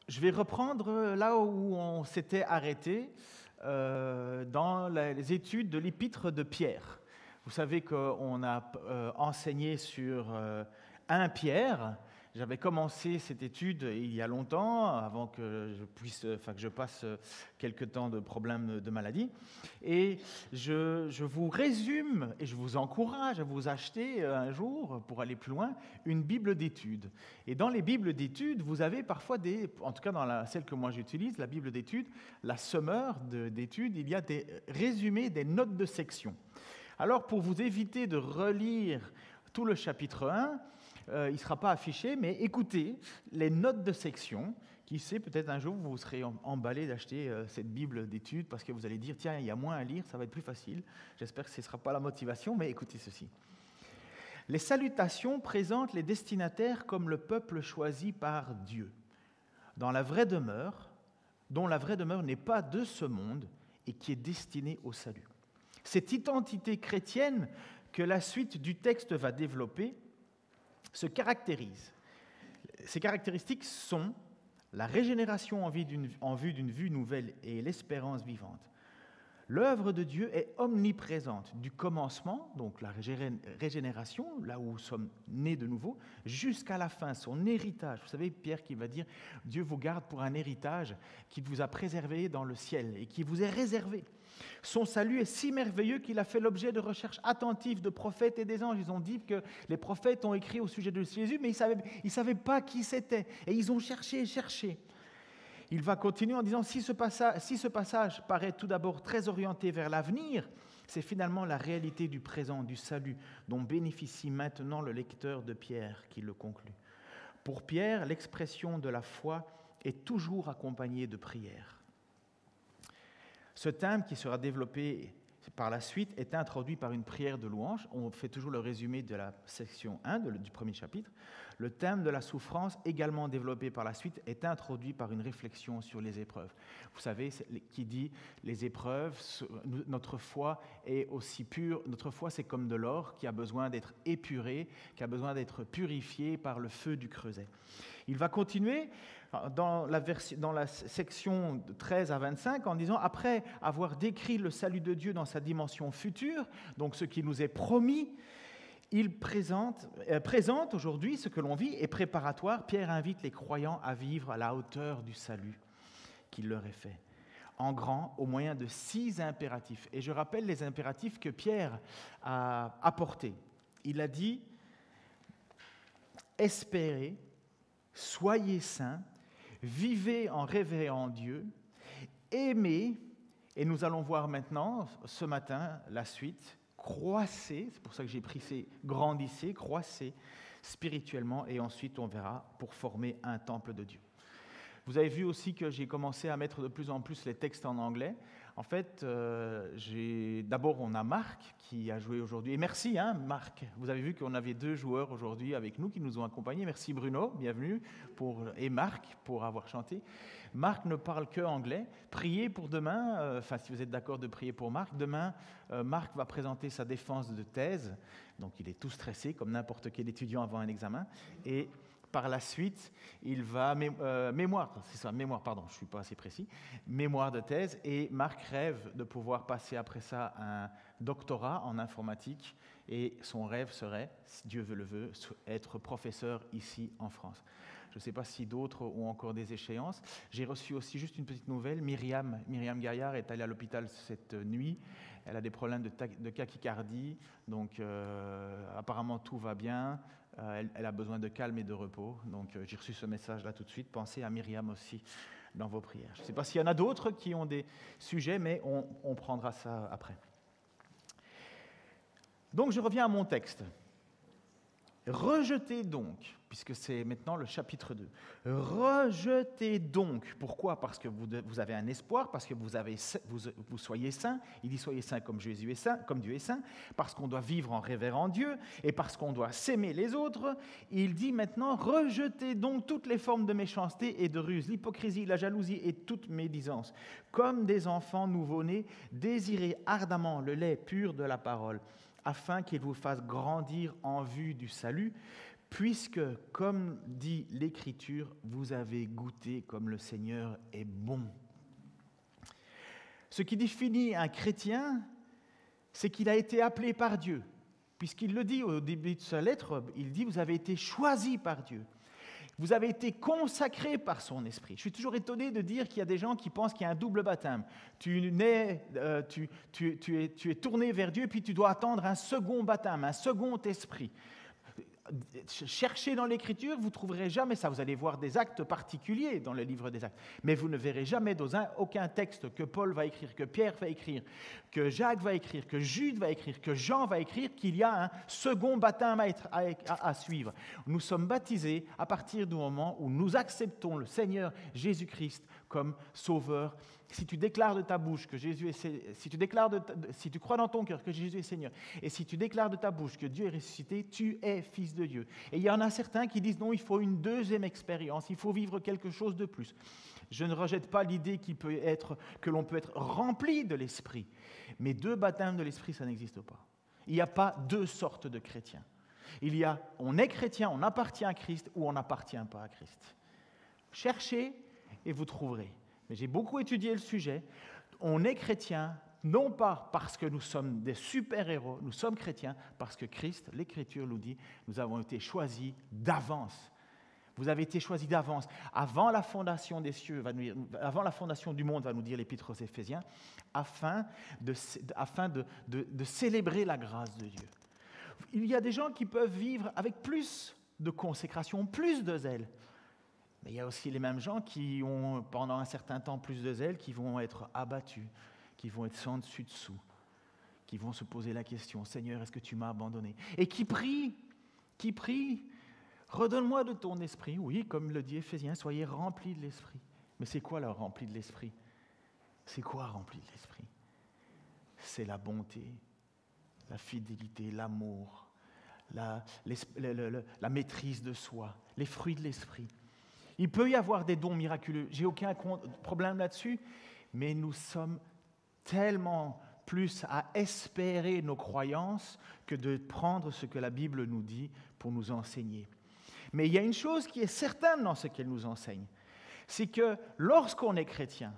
Je vais reprendre là où on s'était arrêté dans les études de l'épître de Pierre. Vous savez qu'on a enseigné sur 1 Pierre. J'avais commencé cette étude il y a longtemps, avant que je passe quelques temps de problèmes de maladie. Et je vous résume, et je vous encourage à vous acheter un jour, pour aller plus loin, une Bible d'études. Et dans les Bibles d'études, vous avez parfois en tout cas dans celle que moi j'utilise, la Bible d'études, la Summer d'études, il y a des résumés, des notes de section. Alors, pour vous éviter de relire tout le chapitre 1, il ne sera pas affiché, mais écoutez les notes de section. Qui sait, peut-être un jour, vous serez emballé d'acheter cette Bible d'études parce que vous allez dire, tiens, il y a moins à lire, ça va être plus facile. J'espère que ce ne sera pas la motivation, mais écoutez ceci. Les salutations présentent les destinataires comme le peuple choisi par Dieu, dont la vraie demeure n'est pas de ce monde et qui est destinée au salut. Cette identité chrétienne que la suite du texte va développer se caractérise. Ces caractéristiques sont la régénération en vue d'une vue nouvelle et l'espérance vivante. L'œuvre de Dieu est omniprésente, du commencement, donc la régénération, là où nous sommes nés de nouveau, jusqu'à la fin, son héritage. Vous savez, Pierre qui va dire « Dieu vous garde pour un héritage qui vous a préservé dans le ciel et qui vous est réservé ». Son salut est si merveilleux qu'il a fait l'objet de recherches attentives de prophètes et des anges. Ils ont dit que les prophètes ont écrit au sujet de Jésus, mais ils ne savaient pas qui c'était. Et ils ont cherché et cherché. Il va continuer en disant, si ce passage paraît tout d'abord très orienté vers l'avenir, c'est finalement la réalité du présent, du salut, dont bénéficie maintenant le lecteur de Pierre qui le conclut. Pour Pierre, l'expression de la foi est toujours accompagnée de prière. Ce thème qui sera développé par la suite est introduit par une prière de louange. On fait toujours le résumé de la section 1 du premier chapitre. Le thème de la souffrance, également développé par la suite, est introduit par une réflexion sur les épreuves. Vous savez, qui dit les épreuves, notre foi est aussi pure. Notre foi, c'est comme de l'or qui a besoin d'être épuré, qui a besoin d'être purifié par le feu du creuset. Il va continuer dans la section 13 à 25 en disant « Après avoir décrit le salut de Dieu dans sa dimension future, donc ce qui nous est promis, il présente aujourd'hui ce que l'on vit et préparatoire. Pierre invite les croyants à vivre à la hauteur du salut qu'il leur est fait, en grand, au moyen de 6 impératifs. » Et je rappelle les impératifs que Pierre a apportés. Il a dit « Espérez, soyez saints, vivez en révérant Dieu, aimez, et nous allons voir maintenant, ce matin, la suite, croissez, c'est pour ça que j'ai pris ces grandissez, croissez spirituellement, et ensuite on verra pour former un temple de Dieu. Vous avez vu aussi que j'ai commencé à mettre de plus en plus les textes en anglais. En fait, d'abord, on a Marc qui a joué aujourd'hui. Et merci, Marc. Vous avez vu qu'on avait 2 joueurs aujourd'hui avec nous qui nous ont accompagnés. Merci Bruno, bienvenue, et Marc pour avoir chanté. Marc ne parle que anglais. Priez pour demain, si vous êtes d'accord de prier pour Marc. Demain, Marc va présenter sa défense de thèse. Donc, il est tout stressé, comme n'importe quel étudiant avant un examen. Et par la suite, il va mémoire de thèse, et Marc rêve de pouvoir passer après ça un doctorat en informatique, et son rêve serait, si Dieu le veut, être professeur ici en France. Je ne sais pas si d'autres ont encore des échéances. J'ai reçu aussi juste une petite nouvelle. Myriam Gaillard est allée à l'hôpital cette nuit. Elle a des problèmes de tachycardie, donc apparemment tout va bien. Elle a besoin de calme et de repos. Donc j'ai reçu ce message-là tout de suite. Pensez à Myriam aussi dans vos prières. Je ne sais pas s'il y en a d'autres qui ont des sujets, mais on prendra ça après. Donc je reviens à mon texte. Rejetez donc, puisque c'est maintenant le chapitre 2, rejetez donc. Pourquoi ? Parce que vous avez un espoir, parce que vous soyez saints. Il dit soyez saints comme Jésus est saint, comme Dieu est saint, parce qu'on doit vivre en révérant Dieu et parce qu'on doit s'aimer les autres. Il dit maintenant rejetez donc toutes les formes de méchanceté et de ruse, l'hypocrisie, la jalousie et toute médisance. Comme des enfants nouveau-nés, désirez ardemment le lait pur de la parole, afin qu'il vous fasse grandir en vue du salut, puisque, comme dit l'Écriture, vous avez goûté comme le Seigneur est bon. Ce qui définit un chrétien, c'est qu'il a été appelé par Dieu. Puisqu'il le dit au début de sa lettre, il dit « Vous avez été choisis par Dieu. Vous avez été consacrés par son esprit. » Je suis toujours étonné de dire qu'il y a des gens qui pensent qu'il y a un double baptême. Tu es tourné vers Dieu, puis tu dois attendre un second baptême, un second esprit. Cherchez dans l'Écriture, vous ne trouverez jamais ça. Vous allez voir des actes particuliers dans le livre des Actes. Mais vous ne verrez jamais dans aucun texte que Paul va écrire, que Pierre va écrire, que Jacques va écrire, que Jude va écrire, que Jean va écrire, qu'il y a un second baptême à suivre. Nous sommes baptisés à partir du moment où nous acceptons le Seigneur Jésus-Christ comme Sauveur. Si tu déclares de ta bouche que Jésus est, si tu crois dans ton cœur que Jésus est Seigneur, et si tu déclares de ta bouche que Dieu est ressuscité, tu es fils de Dieu. Et il y en a certains qui disent non, il faut une deuxième expérience, il faut vivre quelque chose de plus. Je ne rejette pas l'idée que l'on peut être rempli de l'Esprit, mais deux baptêmes de l'Esprit, ça n'existe pas. Il n'y a pas deux sortes de chrétiens. On est chrétien, on appartient à Christ ou on n'appartient pas à Christ. Cherchez et vous trouverez. Mais j'ai beaucoup étudié le sujet. On est chrétien, non pas parce que nous sommes des super-héros, nous sommes chrétiens parce que Christ, l'Écriture nous dit, nous avons été choisis d'avance. Vous avez été choisis d'avance. Avant la fondation des cieux, avant la fondation du monde, va nous dire l'Épître aux Éphésiens, afin de célébrer la grâce de Dieu. Il y a des gens qui peuvent vivre avec plus de consécration, plus de zèle. Mais il y a aussi les mêmes gens qui ont, pendant un certain temps, plus de zèle, qui vont être abattus, qui vont être sans dessus-dessous, qui vont se poser la question, « Seigneur, est-ce que tu m'as abandonné ?» Et qui prient, « Redonne-moi de ton esprit. » Oui, comme le dit Éphésiens, « Soyez remplis de l'esprit. » Mais c'est quoi, là, rempli de l'esprit? C'est quoi, rempli de l'esprit? C'est la bonté, la fidélité, l'amour, la maîtrise de soi, les fruits de l'esprit. Il peut y avoir des dons miraculeux, j'ai aucun problème là-dessus, mais nous sommes tellement plus à espérer nos croyances que de prendre ce que la Bible nous dit pour nous enseigner. Mais il y a une chose qui est certaine dans ce qu'elle nous enseigne, c'est que lorsqu'on est chrétien,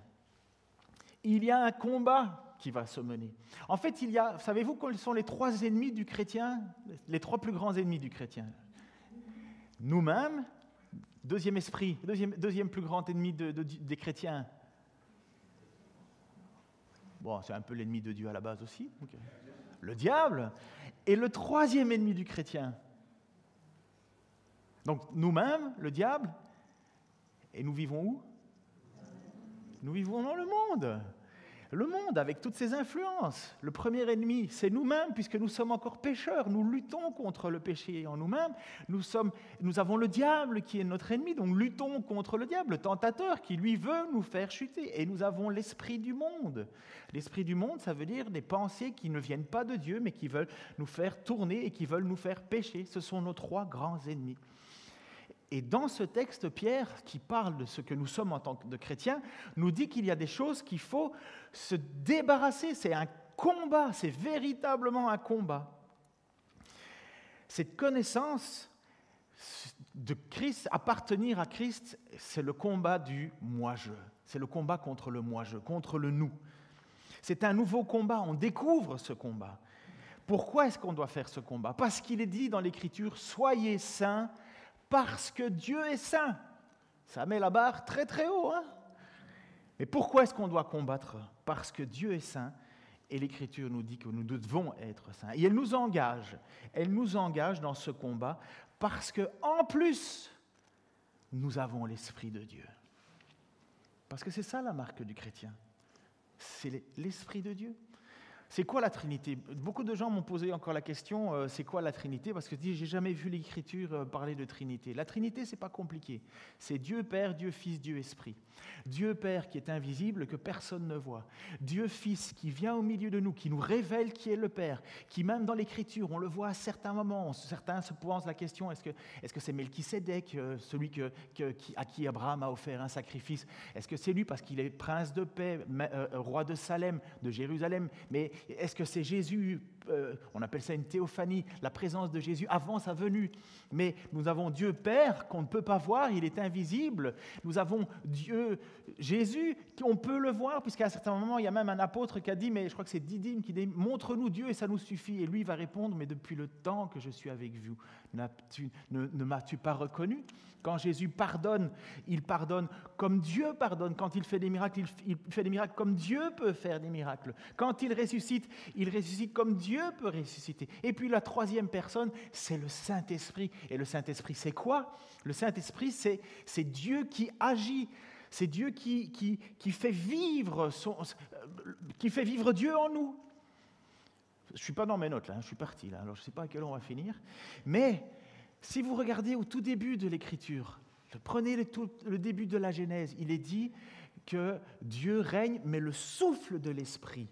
il y a un combat qui va se mener. En fait, savez-vous quels sont les trois ennemis du chrétien, les trois plus grands ennemis du chrétien? Nous-mêmes. Deuxième esprit, deuxième plus grand ennemi des chrétiens. Bon, c'est un peu l'ennemi de Dieu à la base aussi. Okay. Le diable. Et le troisième ennemi du chrétien. Donc nous-mêmes, le diable. Et nous vivons où? Nous vivons dans le monde. Le monde avec toutes ses influences. Le premier ennemi, c'est nous-mêmes, puisque nous sommes encore pécheurs. Nous luttons contre le péché en nous-mêmes. Nous avons le diable qui est notre ennemi, donc luttons contre le diable, le tentateur qui, lui, veut nous faire chuter. Et nous avons l'esprit du monde. L'esprit du monde, ça veut dire des pensées qui ne viennent pas de Dieu, mais qui veulent nous faire tourner et qui veulent nous faire pécher. Ce sont nos trois grands ennemis. Et dans ce texte, Pierre, qui parle de ce que nous sommes en tant que chrétiens, nous dit qu'il y a des choses qu'il faut se débarrasser. C'est un combat, c'est véritablement un combat. Cette connaissance de Christ, appartenir à Christ, c'est le combat du moi-je. C'est le combat contre le moi-je, contre le nous. C'est un nouveau combat, on découvre ce combat. Pourquoi est-ce qu'on doit faire ce combat? Parce qu'il est dit dans l'Écriture, « Soyez saints, parce que Dieu est saint. » Ça met la barre très très haut. Hein? Mais pourquoi est-ce qu'on doit combattre? Parce que Dieu est saint et l'Écriture nous dit que nous devons être saints. Et elle nous engage dans ce combat parce qu'en plus, nous avons l'Esprit de Dieu. Parce que c'est ça la marque du chrétien. C'est l'Esprit de Dieu. C'est quoi la Trinité? Beaucoup de gens m'ont posé encore la question, c'est quoi la Trinité? Parce que je dis, j'ai jamais vu l'Écriture parler de Trinité. La Trinité, c'est pas compliqué. C'est Dieu Père, Dieu Fils, Dieu Esprit. Dieu Père qui est invisible, que personne ne voit. Dieu Fils qui vient au milieu de nous, qui nous révèle qui est le Père, qui même dans l'Écriture, on le voit à certains moments. Certains se posent la question, est-ce que c'est Melchisédek, celui à qui Abraham a offert un sacrifice? Est-ce que c'est lui parce qu'il est prince de paix, roi de Salem, de Jérusalem? Mais est-ce que c'est Jésus, on appelle ça une théophanie, la présence de Jésus avant sa venue. Mais nous avons Dieu Père qu'on ne peut pas voir, il est invisible. Nous avons Dieu Jésus qu'on peut le voir, puisqu'à un certain moment, il y a même un apôtre qui a dit, mais je crois que c'est Didyme qui dit, montre-nous Dieu et ça nous suffit. Et lui va répondre, mais depuis le temps que je suis avec vous, ne m'as-tu pas reconnu? Quand Jésus pardonne, il pardonne comme Dieu pardonne. Quand il fait des miracles, il fait des miracles comme Dieu peut faire des miracles. Quand il ressuscite comme Dieu peut ressusciter. Et puis la troisième personne, c'est le Saint-Esprit. Et le Saint-Esprit, c'est quoi? Le Saint-Esprit, c'est Dieu qui agit. C'est Dieu qui fait vivre Dieu en nous. Je ne suis pas dans mes notes, là, je suis parti, là, alors je ne sais pas à quelle heure on va finir. Mais si vous regardez au tout début de l'Écriture, prenez le début de la Genèse, il est dit que Dieu règne, mais le souffle de l'Esprit,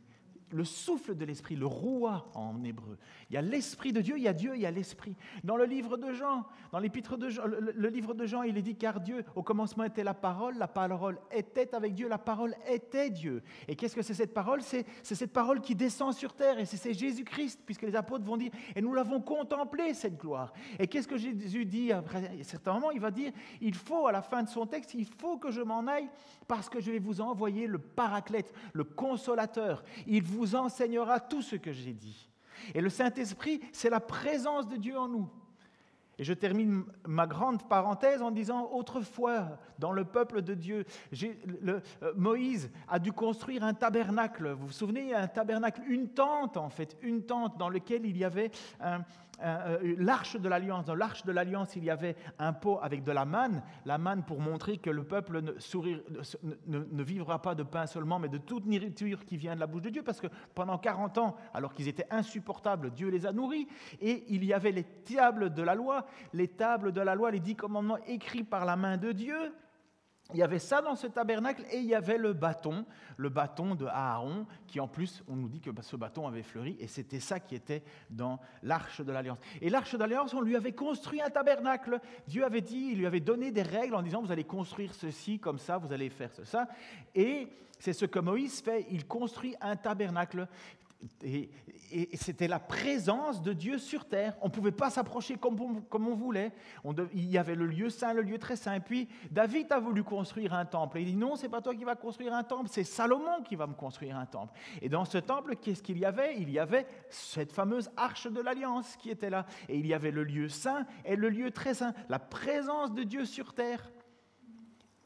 le roua en hébreu. Il y a l'Esprit de Dieu, il y a l'Esprit. Dans le livre de Jean, dans l'épître de Jean, le livre de Jean, il est dit, car Dieu, au commencement était la parole était avec Dieu, la parole était Dieu. Et qu'est-ce que c'est cette parole? C'est cette parole qui descend sur terre, et c'est Jésus-Christ, puisque les apôtres vont dire, et nous l'avons contemplé, cette gloire. Et qu'est-ce que Jésus dit après un certain moment? Il va dire, il faut, à la fin de son texte, il faut que je m'en aille, parce que je vais vous envoyer le Paraclète, le Consolateur. Il vous enseignera tout ce que j'ai dit. Et le Saint-Esprit, c'est la présence de Dieu en nous. Et je termine ma grande parenthèse en disant, autrefois, dans le peuple de Dieu, Moïse a dû construire un tabernacle. Vous vous souvenez, un tabernacle, une tente dans laquelle il y avait l'arche de l'Alliance. Dans l'arche de l'Alliance, il y avait un pot avec de la manne pour montrer que le peuple ne vivra pas de pain seulement, mais de toute nourriture qui vient de la bouche de Dieu, parce que pendant 40 ans, alors qu'ils étaient insupportables, Dieu les a nourris, et il y avait les tables de la loi, les 10 commandements écrits par la main de Dieu. Il y avait ça dans ce tabernacle, et il y avait le bâton de Aaron, qui en plus, on nous dit que ce bâton avait fleuri, et c'était ça qui était dans l'arche de l'Alliance. Et l'arche de l'Alliance, on lui avait construit un tabernacle. Dieu avait dit, il lui avait donné des règles en disant, vous allez construire ceci, comme ça, vous allez faire ça. Et c'est ce que Moïse fait, il construit un tabernacle. Et c'était la présence de Dieu sur terre. On ne pouvait pas s'approcher comme on voulait. Il y avait le lieu saint, le lieu très saint. Et puis, David a voulu construire un temple. Et il dit, non, ce n'est pas toi qui vas construire un temple, c'est Salomon qui va me construire un temple. Et dans ce temple, qu'est-ce qu'il y avait? Il y avait cette fameuse arche de l'Alliance qui était là. Et il y avait le lieu saint et le lieu très saint, la présence de Dieu sur terre.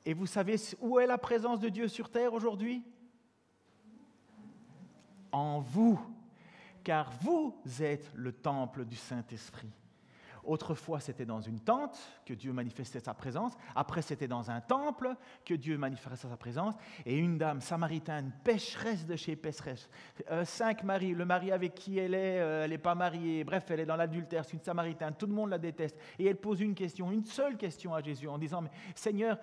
Et vous savez où est la présence de Dieu sur terre aujourd'hui? En vous, car vous êtes le temple du Saint-Esprit. Autrefois, c'était dans une tente que Dieu manifestait sa présence. Après, c'était dans un temple que Dieu manifestait sa présence. Et une dame samaritaine, pécheresse de chez pécheresse, 5 maris, le mari avec qui elle n'est pas mariée, bref, elle est dans l'adultère, c'est une samaritaine, tout le monde la déteste. Et elle pose une seule question à Jésus, en disant, mais Seigneur,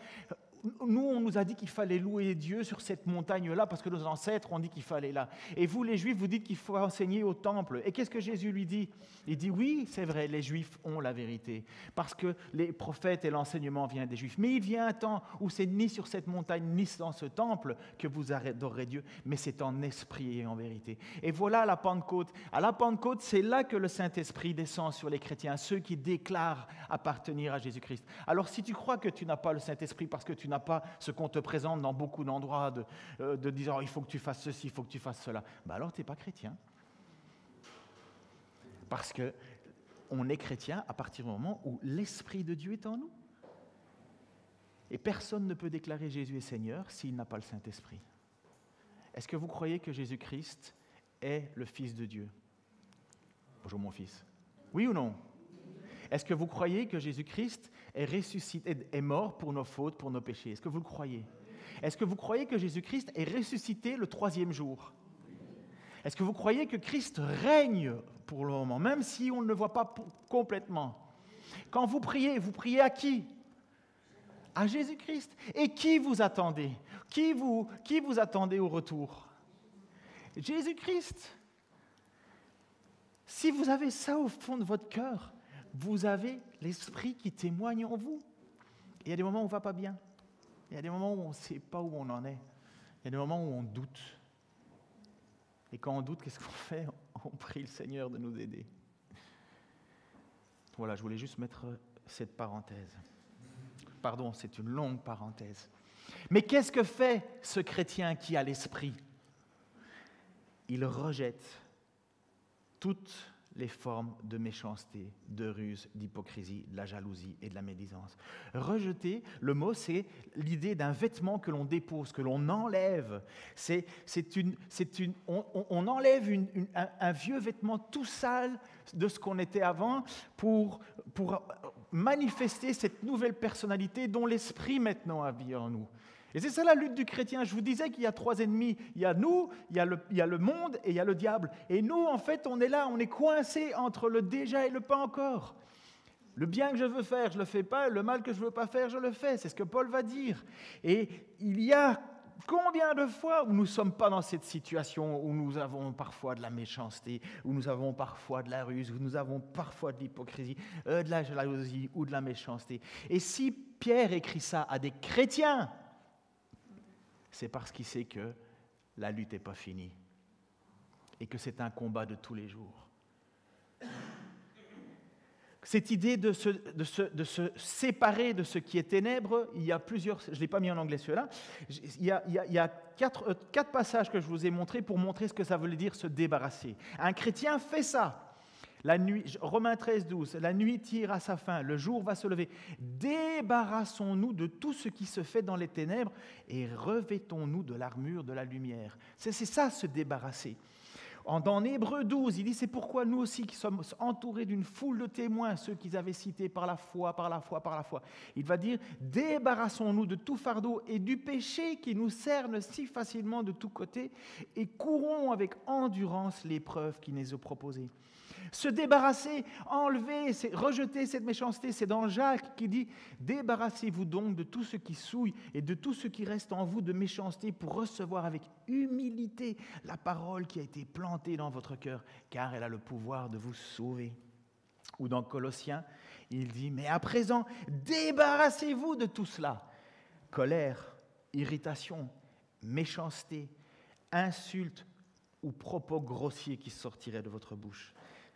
nous, on nous a dit qu'il fallait louer Dieu sur cette montagne-là, parce que nos ancêtres ont dit qu'il fallait là. Et vous, les Juifs, vous dites qu'il faut enseigner au temple. Et qu'est-ce que Jésus lui dit? Il dit, oui, c'est vrai, les Juifs ont la vérité, parce que les prophètes et l'enseignement viennent des Juifs. Mais il vient un temps où c'est ni sur cette montagne, ni dans ce temple que vous adorerez Dieu, mais c'est en esprit et en vérité. Et voilà la Pentecôte. À la Pentecôte, c'est là que le Saint-Esprit descend sur les chrétiens, ceux qui déclarent appartenir à Jésus-Christ. Alors, si tu crois que tu n'as pas le Saint-Esprit parce que tu n'as pas ce qu'on te présente dans beaucoup d'endroits de dire, il faut que tu fasses ceci, il faut que tu fasses cela, alors tu n'es pas chrétien. Parce qu'on est chrétien à partir du moment où l'Esprit de Dieu est en nous. Et personne ne peut déclarer Jésus est Seigneur s'il n'a pas le Saint-Esprit. Est-ce que vous croyez que Jésus-Christ est le Fils de Dieu? Bonjour mon fils. Oui ou non? Est-ce que vous croyez que Jésus-Christ est ressuscité, est mort pour nos fautes, pour nos péchés? Est-ce que vous le croyez? Est-ce que vous croyez que Jésus-Christ est ressuscité le 3e jour? Est-ce que vous croyez que Christ règne pour le moment, même si on ne le voit pas complètement? Quand vous priez à qui? À Jésus-Christ. Et qui vous attendez? Qui vous attendez au retour? Jésus-Christ. Si vous avez ça au fond de votre cœur, vous avez l'Esprit qui témoigne en vous. Il y a des moments où on ne va pas bien. Il y a des moments où on ne sait pas où on en est. Il y a des moments où on doute. Et quand on doute, qu'est-ce qu'on fait? On prie le Seigneur de nous aider. Voilà, je voulais juste mettre cette parenthèse. Pardon, c'est une longue parenthèse. Mais qu'est-ce que fait ce chrétien qui a l'esprit? Il rejette toutes les formes de méchanceté, de ruse, d'hypocrisie, de la jalousie et de la médisance. Rejeter, le mot, c'est l'idée d'un vêtement que l'on dépose, que l'on enlève. On enlève un vieux vêtement tout sale de ce qu'on était avant pour manifester cette nouvelle personnalité dont l'esprit maintenant habite en nous. Et c'est ça la lutte du chrétien. Je vous disais qu'il y a 3 ennemis. Il y a nous, il y a le monde et il y a le diable. Et nous, en fait, on est là, on est coincés entre le déjà et le pas encore. Le bien que je veux faire, je ne le fais pas. Le mal que je ne veux pas faire, je le fais. C'est ce que Paul va dire. Et il y a combien de fois où nous ne sommes pas dans cette situation, où nous avons parfois de la méchanceté, où nous avons parfois de la ruse, où nous avons parfois de l'hypocrisie, de la jalousie ou de la méchanceté. Et si Pierre écrit ça à des chrétiens, c'est parce qu'il sait que la lutte n'est pas finie et que c'est un combat de tous les jours. Cette idée de se séparer de ce qui est ténèbres, il y a plusieurs, je ne l'ai pas mis en anglais celui-là, il y a quatre passages que je vous ai montrés pour montrer ce que ça veut dire se débarrasser. Un chrétien fait ça. La nuit, Romains 13, 12, la nuit tire à sa fin, le jour va se lever. Débarrassons-nous de tout ce qui se fait dans les ténèbres et revêtons-nous de l'armure de la lumière. C'est ça, se débarrasser. Dans Hébreux 12, il dit, c'est pourquoi nous aussi qui sommes entourés d'une foule de témoins, ceux qu'ils avaient cités par la foi. Il va dire, débarrassons-nous de tout fardeau et du péché qui nous cerne si facilement de tous côtés et courons avec endurance l'épreuve qui nous est proposée. Se débarrasser, enlever, rejeter cette méchanceté, c'est dans Jacques qui dit « Débarrassez-vous donc de tout ce qui souille et de tout ce qui reste en vous de méchanceté pour recevoir avec humilité la parole qui a été plantée dans votre cœur, car elle a le pouvoir de vous sauver. » Ou dans Colossiens, il dit « Mais à présent, débarrassez-vous de tout cela. Colère, irritation, méchanceté, insulte ou propos grossiers qui sortiraient de votre bouche. »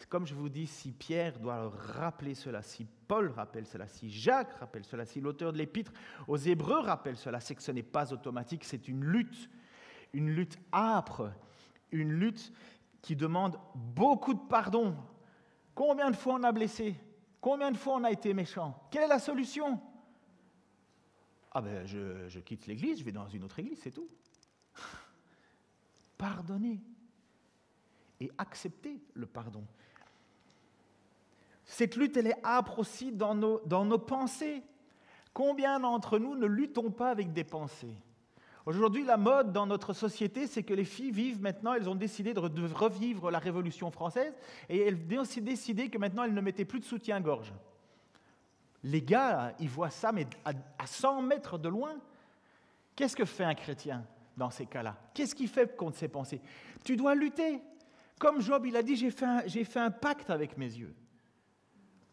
Comme je vous dis, si Pierre doit rappeler cela, si Paul rappelle cela, si Jacques rappelle cela, si l'auteur de l'Épître aux Hébreux rappelle cela, c'est que ce n'est pas automatique, c'est une lutte âpre, une lutte qui demande beaucoup de pardon. Combien de fois on a blessé? Combien de fois on a été méchant? Quelle est la solution? Ah ben, je quitte l'église, je vais dans une autre église, c'est tout. Pardonner et accepter le pardon. Cette lutte, elle est âpre aussi dans nos pensées. Combien d'entre nous ne luttons pas avec des pensées? Aujourd'hui, la mode dans notre société, c'est que les filles vivent maintenant, elles ont décidé de revivre la Révolution française, et elles ont aussi décidé que maintenant, elles ne mettaient plus de soutien-gorge. Les gars, ils voient ça, mais à 100 mètres de loin. Qu'est-ce que fait un chrétien dans ces cas-là? Qu'est-ce qu'il fait contre ses pensées? Tu dois lutter. Comme Job, il a dit, j'ai fait un pacte avec mes yeux.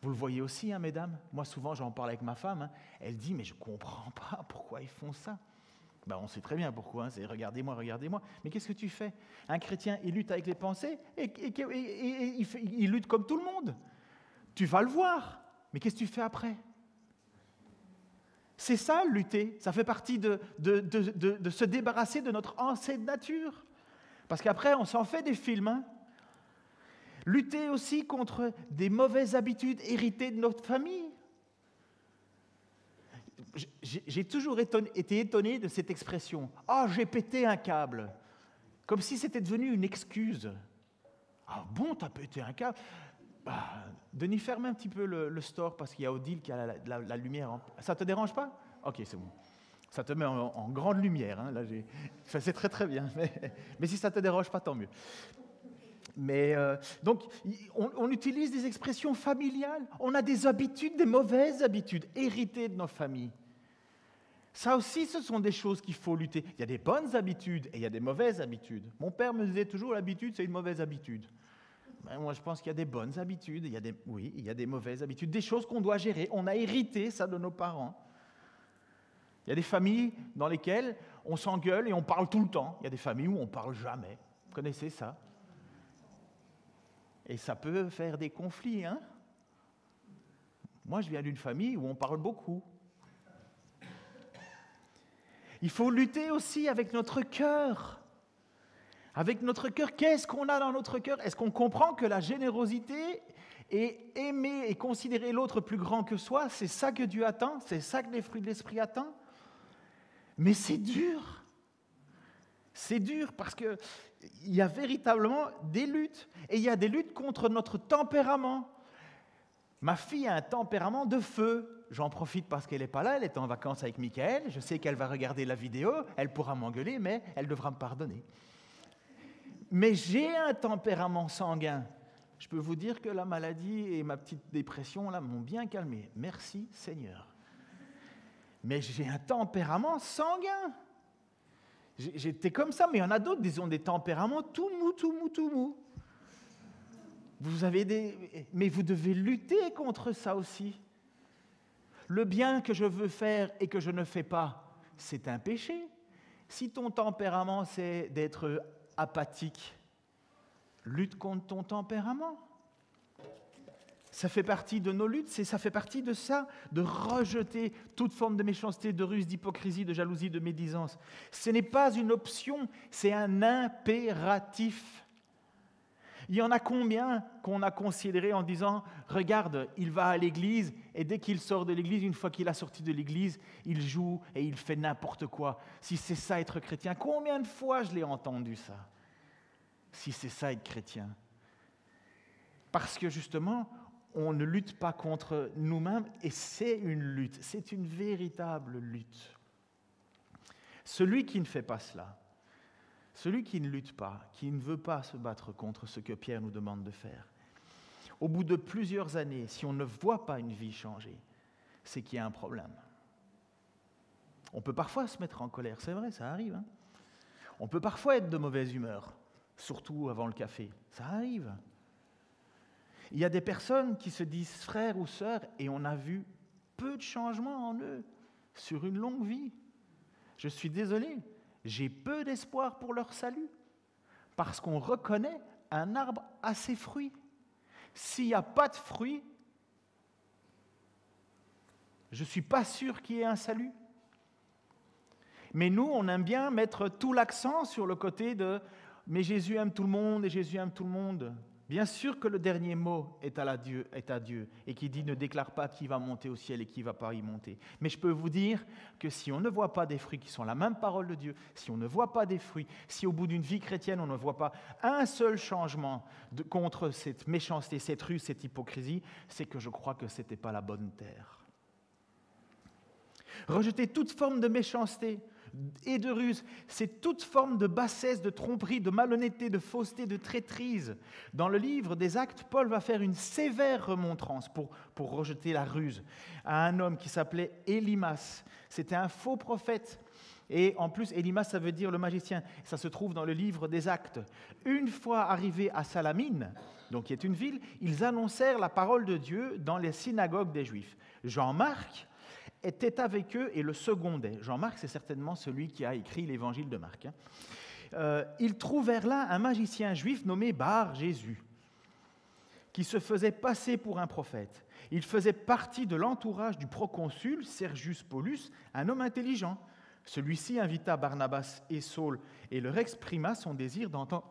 Vous le voyez aussi, hein, mesdames. Moi, souvent, j'en parle avec ma femme. Hein. Elle dit, mais je ne comprends pas pourquoi ils font ça. Ben, on sait très bien pourquoi. Hein. C'est regardez-moi, regardez-moi. Mais qu'est-ce que tu fais? Un chrétien, il lutte avec les pensées et il lutte comme tout le monde. Tu vas le voir. Mais qu'est-ce que tu fais après? C'est ça, lutter. Ça fait partie de se débarrasser de notre ancienne nature. Parce qu'après, on s'en fait des films. Hein. Lutter aussi contre des mauvaises habitudes héritées de notre famille. J'ai toujours été étonné de cette expression. « Ah, j'ai pété un câble !» Comme si c'était devenu une excuse. « Ah bon, t'as pété un câble ?» Denis, ferme un petit peu le store parce qu'il y a Odile qui a la lumière. Ça ne te dérange pas? Ok, c'est bon. Ça te met en grande lumière. Hein, là, c'est très très bien. Mais si ça ne te dérange pas, tant mieux. Mais donc, on utilise des expressions familiales. On a des habitudes, des mauvaises habitudes héritées de nos familles. Ça aussi, ce sont des choses qu'il faut lutter. Il y a des bonnes habitudes et il y a des mauvaises habitudes. Mon père me disait toujours, l'habitude, c'est une mauvaise habitude. Ben, moi, je pense qu'il y a des bonnes habitudes. Il y a des mauvaises habitudes. Des choses qu'on doit gérer. On a hérité ça de nos parents. Il y a des familles dans lesquelles on s'engueule et on parle tout le temps. Il y a des familles où on ne parle jamais. Vous connaissez ça? Et ça peut faire des conflits, hein? Moi, je viens d'une famille où on parle beaucoup. Il faut lutter aussi avec notre cœur. Avec notre cœur, qu'est-ce qu'on a dans notre cœur? Est-ce qu'on comprend que la générosité et aimer et considérer l'autre plus grand que soi, c'est ça que Dieu attend? C'est ça que les fruits de l'esprit attendent? Mais c'est dur. C'est dur parce qu'il y a véritablement des luttes. Et il y a des luttes contre notre tempérament. Ma fille a un tempérament de feu. J'en profite parce qu'elle n'est pas là, elle est en vacances avec Michael. Je sais qu'elle va regarder la vidéo, elle pourra m'engueuler, mais elle devra me pardonner. Mais j'ai un tempérament sanguin. Je peux vous dire que la maladie et ma petite dépression là m'ont bien calmé. Merci Seigneur. Mais j'ai un tempérament sanguin. J'étais comme ça, mais il y en a d'autres, disons, des tempéraments tout mou. Mais vous devez lutter contre ça aussi. Le bien que je veux faire et que je ne fais pas, c'est un péché. Si ton tempérament, c'est d'être apathique, lutte contre ton tempérament. Ça fait partie de nos luttes, ça fait partie de ça, de rejeter toute forme de méchanceté, de ruse, d'hypocrisie, de jalousie, de médisance. Ce n'est pas une option, c'est un impératif. Il y en a combien qu'on a considéré en disant « Regarde, il va à l'église et dès qu'il sort de l'église, une fois qu'il a sorti de l'église, il joue et il fait n'importe quoi. Si c'est ça être chrétien, combien de fois je l'ai entendu ça? Si c'est ça être chrétien. » Parce que justement, on ne lutte pas contre nous-mêmes et c'est une lutte, c'est une véritable lutte. Celui qui ne fait pas cela, celui qui ne lutte pas, qui ne veut pas se battre contre ce que Pierre nous demande de faire, au bout de plusieurs années, si on ne voit pas une vie changer, c'est qu'il y a un problème. On peut parfois se mettre en colère, c'est vrai, ça arrive. Hein. On peut parfois être de mauvaise humeur, surtout avant le café, ça arrive. Il y a des personnes qui se disent frères ou sœurs et on a vu peu de changements en eux sur une longue vie. Je suis désolé, j'ai peu d'espoir pour leur salut parce qu'on reconnaît un arbre à ses fruits. S'il n'y a pas de fruits, je ne suis pas sûr qu'il y ait un salut. Mais nous, on aime bien mettre tout l'accent sur le côté de « mais Jésus aime tout le monde et Jésus aime tout le monde ». Bien sûr que le dernier mot est à Dieu et qui dit ne déclare pas qui va monter au ciel et qui ne va pas y monter. Mais je peux vous dire que si on ne voit pas des fruits qui sont la même parole de Dieu, si on ne voit pas des fruits, si au bout d'une vie chrétienne on ne voit pas un seul changement contre cette méchanceté, cette ruse, cette hypocrisie, c'est que je crois que ce n'était pas la bonne terre. Rejeter toute forme de méchanceté et de ruse, c'est toute forme de bassesse, de tromperie, de malhonnêteté, de fausseté, de traîtrise. Dans le livre des Actes, Paul va faire une sévère remontrance pour rejeter la ruse à un homme qui s'appelait Élymas. C'était un faux prophète. Et en plus, Élymas, ça veut dire le magicien. Ça se trouve dans le livre des Actes. Une fois arrivés à Salamine, donc qui est une ville, ils annoncèrent la parole de Dieu dans les synagogues des Juifs. Jean-Marc était avec eux et le secondait. Jean-Marc, c'est certainement celui qui a écrit l'évangile de Marc. Ils trouvèrent là un magicien juif nommé Bar-Jésus, qui se faisait passer pour un prophète. Il faisait partie de l'entourage du proconsul Sergius Paulus, un homme intelligent. Celui-ci invita Barnabas et Saul et leur exprima son désir d'entendre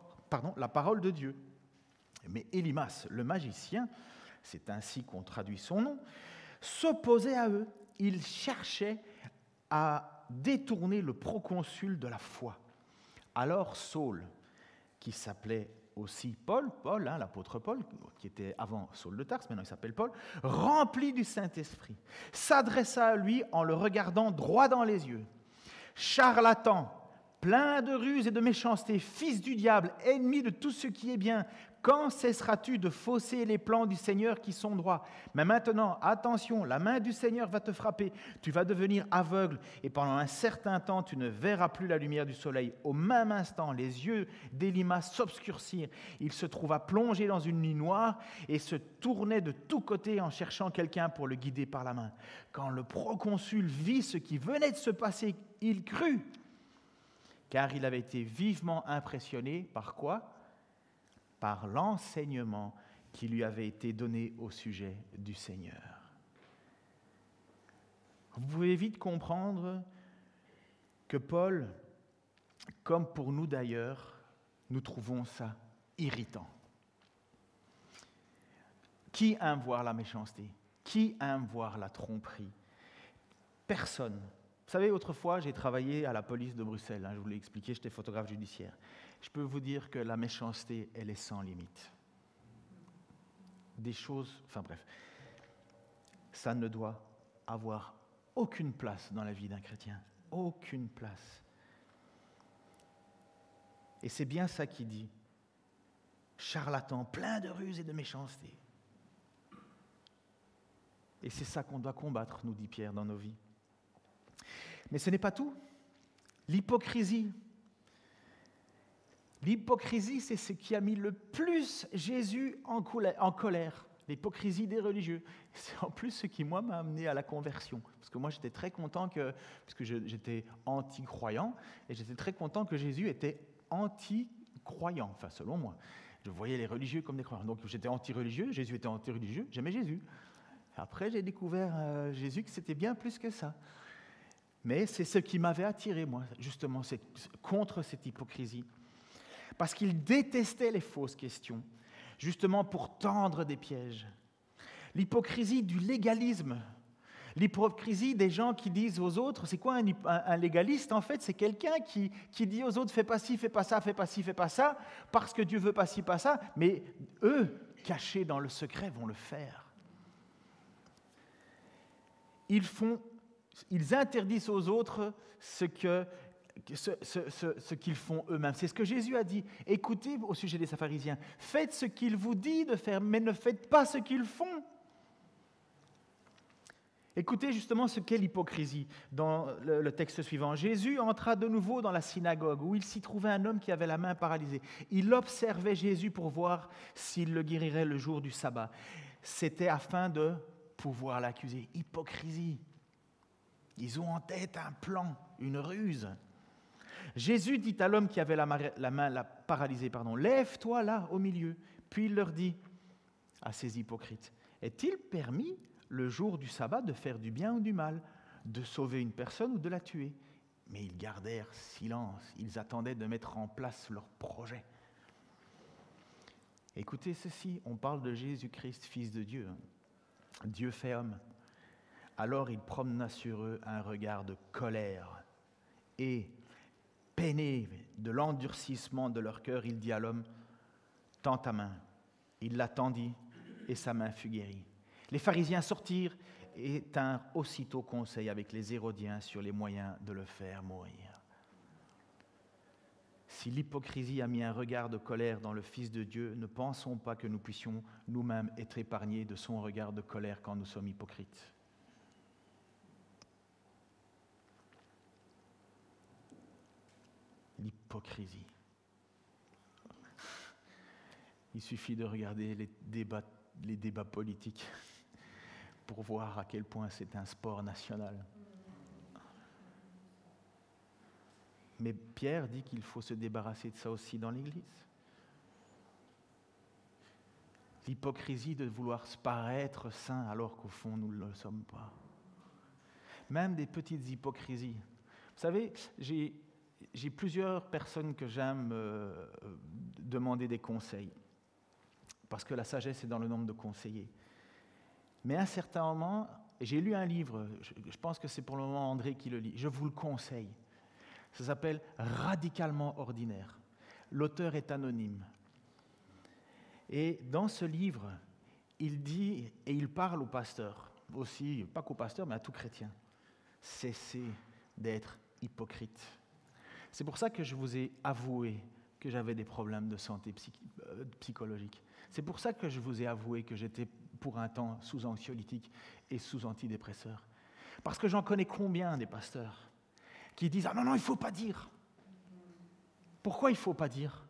la parole de Dieu. Mais Élymas, le magicien, c'est ainsi qu'on traduit son nom, s'opposait à eux. Il cherchait à détourner le proconsul de la foi. Alors Saul, qui s'appelait aussi Paul, l'apôtre Paul, qui était avant Saul de Tarse, maintenant il s'appelle Paul, rempli du Saint-Esprit, s'adressa à lui en le regardant droit dans les yeux. « Charlatan, plein de ruse et de méchanceté, fils du diable, ennemi de tout ce qui est bien, quand cesseras-tu de fausser les plans du Seigneur qui sont droits? Mais maintenant, attention, la main du Seigneur va te frapper, tu vas devenir aveugle et pendant un certain temps, tu ne verras plus la lumière du soleil. » Au même instant, les yeux d'Élymas s'obscurcirent. Il se trouva plongé dans une nuit noire et se tournait de tous côtés en cherchant quelqu'un pour le guider par la main. Quand le proconsul vit ce qui venait de se passer, il crut, car il avait été vivement impressionné par quoi? Par l'enseignement qui lui avait été donné au sujet du Seigneur. Vous pouvez vite comprendre que Paul, comme pour nous d'ailleurs, nous trouvons ça irritant. Qui aime voir la méchanceté? Qui aime voir la tromperie? Personne. Vous savez, autrefois, j'ai travaillé à la police de Bruxelles. Je vous l'ai expliqué, j'étais photographe judiciaire. Je peux vous dire que la méchanceté, elle est sans limite. Des choses, enfin bref, ça ne doit avoir aucune place dans la vie d'un chrétien. Aucune place. Et c'est bien ça qu'il dit. Charlatan, plein de ruses et de méchanceté. Et c'est ça qu'on doit combattre, nous dit Pierre, dans nos vies. Mais ce n'est pas tout. L'hypocrisie. L'hypocrisie, c'est ce qui a mis le plus Jésus en colère. L'hypocrisie des religieux. C'est en plus ce qui, moi, m'a amené à la conversion. Parce que moi, j'étais très content puisque j'étais anti-croyant, et j'étais très content que Jésus était anti-croyant, enfin, selon moi. Je voyais les religieux comme des croyants. Donc, j'étais anti-religieux, Jésus était anti-religieux, j'aimais Jésus. Après, j'ai découvert Jésus que c'était bien plus que ça. Mais c'est ce qui m'avait attiré, moi, justement, contre cette hypocrisie. Parce qu'il détestait les fausses questions, justement pour tendre des pièges. L'hypocrisie du légalisme. L'hypocrisie des gens qui disent aux autres, c'est quoi un légaliste? En fait, c'est quelqu'un qui dit aux autres, fais pas ci, fais pas ça, fais pas ci, fais pas ça, parce que Dieu veut pas ci, pas ça, mais eux, cachés dans le secret, vont le faire. Ils interdisent aux autres ce qu'ils font eux-mêmes. C'est ce que Jésus a dit. Écoutez au sujet des pharisiens, faites ce qu'il vous dit de faire, mais ne faites pas ce qu'ils font. Écoutez justement ce qu'est l'hypocrisie dans le texte suivant. Jésus entra de nouveau dans la synagogue où il s'y trouvait un homme qui avait la main paralysée. Il observait Jésus pour voir s'il le guérirait le jour du sabbat. C'était afin de pouvoir l'accuser. Hypocrisie. Ils ont en tête un plan, une ruse. Jésus dit à l'homme qui avait la main paralysée, lève-toi là au milieu. Puis il leur dit à ces hypocrites, est-il permis le jour du sabbat de faire du bien ou du mal, de sauver une personne ou de la tuer? Mais ils gardèrent silence, ils attendaient de mettre en place leur projet. Écoutez ceci, on parle de Jésus-Christ, Fils de Dieu, Dieu fait homme. Alors il promena sur eux un regard de colère et, peiné de l'endurcissement de leur cœur, il dit à l'homme, tends ta main. Il la tendit et sa main fut guérie. Les pharisiens sortirent et tinrent aussitôt conseil avec les Hérodiens sur les moyens de le faire mourir. Si l'hypocrisie a mis un regard de colère dans le Fils de Dieu, ne pensons pas que nous puissions nous-mêmes être épargnés de son regard de colère quand nous sommes hypocrites. L'hypocrisie. Il suffit de regarder les débats politiques pour voir à quel point c'est un sport national. Mais Pierre dit qu'il faut se débarrasser de ça aussi dans l'Église. L'hypocrisie de vouloir se paraître saint alors qu'au fond nous ne le sommes pas. Même des petites hypocrisies. Vous savez, j'ai plusieurs personnes que j'aime demander des conseils. Parce que la sagesse est dans le nombre de conseillers. Mais à un certain moment, j'ai lu un livre, je pense que c'est pour le moment André qui le lit, je vous le conseille. Ça s'appelle « Radicalement ordinaire ». L'auteur est anonyme. Et dans ce livre, il dit, et il parle aux pasteurs, aussi, pas qu'aux pasteurs, mais à tout chrétien. Cessez d'être hypocrite. C'est pour ça que je vous ai avoué que j'avais des problèmes de santé psychologique. C'est pour ça que je vous ai avoué que j'étais pour un temps sous anxiolytique et sous antidépresseur. Parce que j'en connais combien des pasteurs qui disent « Ah non, il ne faut pas dire ». Pourquoi il ne faut pas dire ?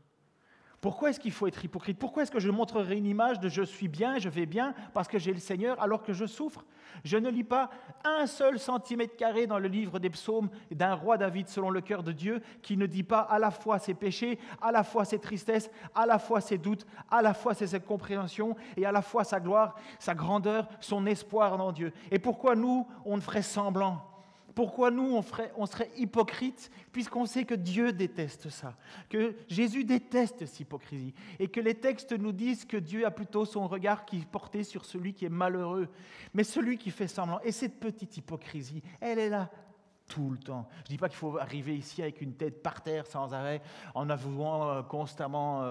Pourquoi est-ce qu'il faut être hypocrite? Pourquoi est-ce que je montrerai une image de je suis bien, je vais bien, parce que j'ai le Seigneur, alors que je souffre? Je ne lis pas un seul centimètre carré dans le livre des psaumes d'un roi David selon le cœur de Dieu qui ne dit pas à la fois ses péchés, à la fois ses tristesses, à la fois ses doutes, à la fois ses incompréhensions et à la fois sa gloire, sa grandeur, son espoir en Dieu. Et pourquoi nous, on ferait semblant? Pourquoi nous, on serait hypocrite, puisqu'on sait que Dieu déteste ça, que Jésus déteste cette hypocrisie, et que les textes nous disent que Dieu a plutôt son regard qui est porté sur celui qui est malheureux, mais celui qui fait semblant. Et cette petite hypocrisie, elle est là tout le temps. Je ne dis pas qu'il faut arriver ici avec une tête par terre sans arrêt, en avouant constamment.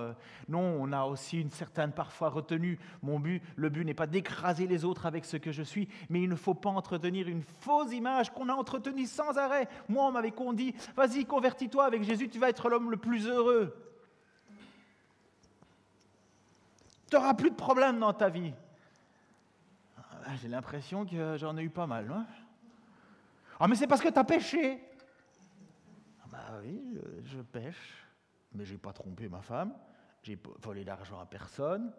Non, on a aussi une certaine parfois retenue. Le but n'est pas d'écraser les autres avec ce que je suis, mais il ne faut pas entretenir une fausse image qu'on a entretenue sans arrêt. Moi, on m'avait dit, vas-y, convertis-toi avec Jésus, tu vas être l'homme le plus heureux. Tu n'auras plus de problèmes dans ta vie. J'ai l'impression que j'en ai eu pas mal, hein? Ah, mais c'est parce que tu as péché. Ah bah oui, je pêche, mais je n'ai pas trompé ma femme, j'ai volé l'argent à personne,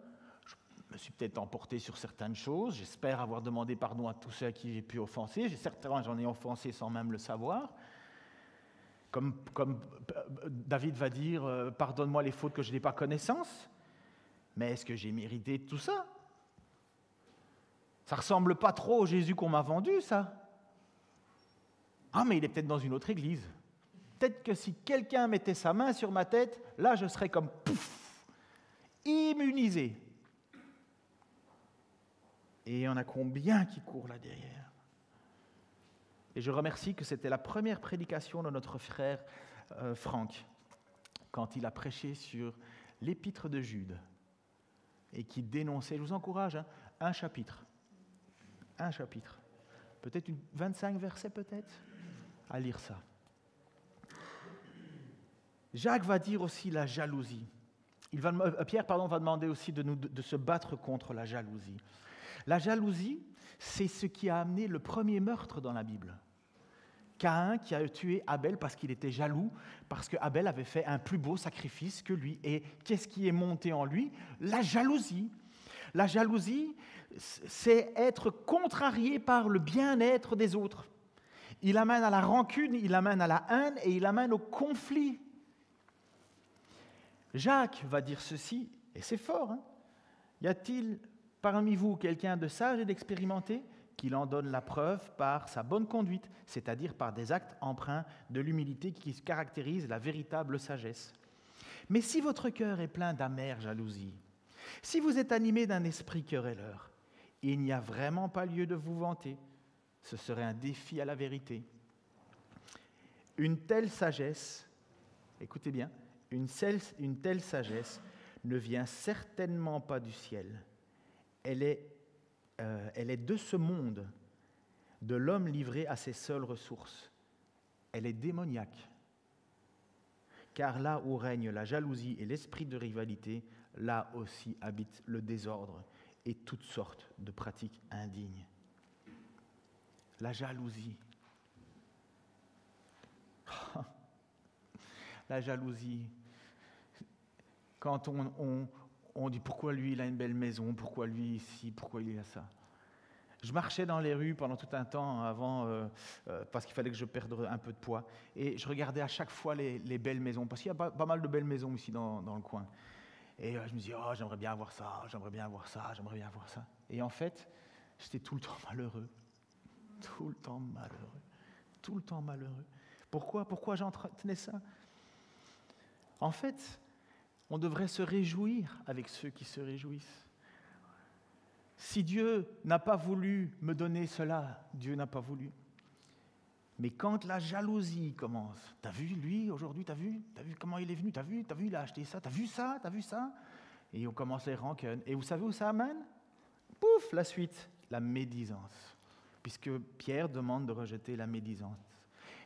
je me suis peut-être emporté sur certaines choses, j'espère avoir demandé pardon à tous ceux à qui j'ai pu offenser, certainement j'en ai offensé sans même le savoir. Comme David va dire, pardonne-moi les fautes que je n'ai pas connaissance, mais est-ce que j'ai mérité tout ça? Ça ne ressemble pas trop au Jésus qu'on m'a vendu, ça. Ah, mais il est peut-être dans une autre église. Peut-être que si quelqu'un mettait sa main sur ma tête, là, je serais comme pouf, immunisé. Et il y en a combien qui courent là derrière? Et je remercie que c'était la première prédication de notre frère Franck, quand il a prêché sur l'épître de Jude, et qui dénonçait, je vous encourage, un chapitre, peut-être 25 versets peut-être, à lire ça. Jacques va dire aussi la jalousie. Pierre va demander aussi de se battre contre la jalousie. La jalousie, c'est ce qui a amené le premier meurtre dans la Bible. Caïn qui a tué Abel parce qu'il était jaloux, parce que Abel avait fait un plus beau sacrifice que lui. Et qu'est-ce qui est monté en lui? La jalousie. La jalousie, c'est être contrarié par le bien-être des autres. Il amène à la rancune, il amène à la haine et il amène au conflit. Jacques va dire ceci, et c'est fort, hein? Y a-t-il parmi vous quelqu'un de sage et d'expérimenté qu'il en donne la preuve par sa bonne conduite, c'est-à-dire par des actes empreints de l'humilité qui caractérisent la véritable sagesse. Mais si votre cœur est plein d'amère jalousie, si vous êtes animé d'un esprit querelleur, il n'y a vraiment pas lieu de vous vanter. Ce serait un défi à la vérité. Une telle sagesse, écoutez bien, une telle sagesse ne vient certainement pas du ciel. Elle est de ce monde, de l'homme livré à ses seules ressources. Elle est démoniaque. Car là où règne la jalousie et l'esprit de rivalité, là aussi habite le désordre et toutes sortes de pratiques indignes. La jalousie. La jalousie. Quand on dit pourquoi lui il a une belle maison, pourquoi lui ici, pourquoi il a ça. Je marchais dans les rues pendant tout un temps avant, parce qu'il fallait que je perde un peu de poids. Et je regardais à chaque fois les belles maisons, parce qu'il y a pas mal de belles maisons ici dans le coin. Et je me disais, oh, j'aimerais bien avoir ça, j'aimerais bien avoir ça, j'aimerais bien avoir ça. Et en fait, j'étais tout le temps malheureux. Tout le temps malheureux. Tout le temps malheureux. Pourquoi j'entretenais ça? En fait, on devrait se réjouir avec ceux qui se réjouissent. Si Dieu n'a pas voulu me donner cela, Dieu n'a pas voulu. Mais quand la jalousie commence, t'as vu lui aujourd'hui, t'as vu comment il est venu, t'as vu il a acheté ça, t'as vu ça, et on commence les rancunes. Et vous savez où ça amène? Pouf, la suite, la médisance. Puisque Pierre demande de rejeter la médisance.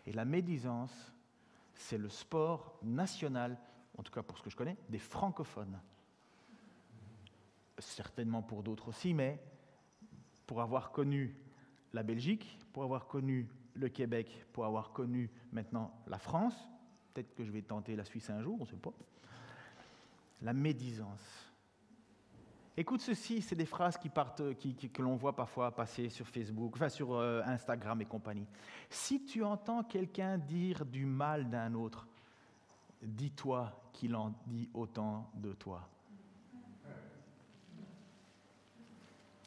Et la médisance, c'est le sport national, en tout cas pour ce que je connais, des francophones. Certainement pour d'autres aussi, mais pour avoir connu la Belgique, pour avoir connu le Québec, pour avoir connu maintenant la France, peut-être que je vais tenter la Suisse un jour, on ne sait pas. la médisance. Écoute ceci, c'est des phrases que l'on voit parfois passer sur Facebook, enfin sur Instagram et compagnie. Si tu entends quelqu'un dire du mal d'un autre, dis-toi qu'il en dit autant de toi.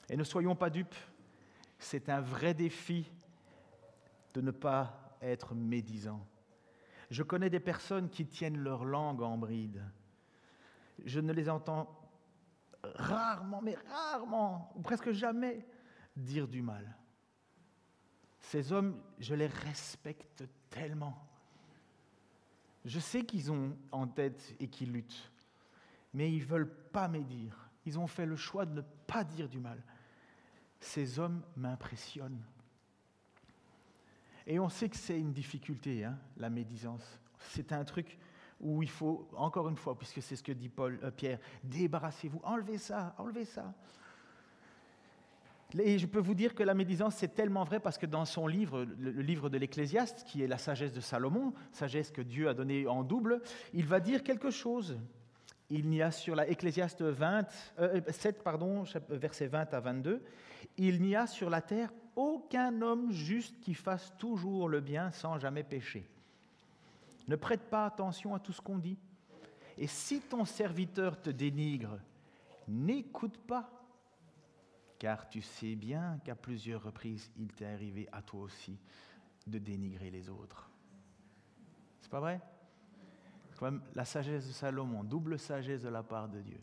Et ne soyons pas dupes, c'est un vrai défi de ne pas être médisant. Je connais des personnes qui tiennent leur langue en bride. Je ne les entends rarement, ou presque jamais, dire du mal. Ces hommes, je les respecte tellement. Je sais qu'ils ont en tête et qu'ils luttent, mais ils ne veulent pas médire. Ils ont fait le choix de ne pas dire du mal. Ces hommes m'impressionnent. Et on sait que c'est une difficulté, la médisance. C'est un truc où il faut, encore une fois, puisque c'est ce que dit Pierre, débarrassez-vous, enlevez ça. Et je peux vous dire que la médisance, c'est tellement vrai parce que dans son livre, le livre de l'Ecclésiaste, qui est la sagesse de Salomon, sagesse que Dieu a donnée en double, il va dire quelque chose. Il n'y a sur la Ecclésiaste 7, versets 20 à 22, il n'y a sur la terre aucun homme juste qui fasse toujours le bien sans jamais pécher. Ne prête pas attention à tout ce qu'on dit. Et si ton serviteur te dénigre, n'écoute pas, car tu sais bien qu'à plusieurs reprises, il t'est arrivé à toi aussi de dénigrer les autres. C'est pas vrai ? C'est quand même la sagesse de Salomon, double sagesse de la part de Dieu.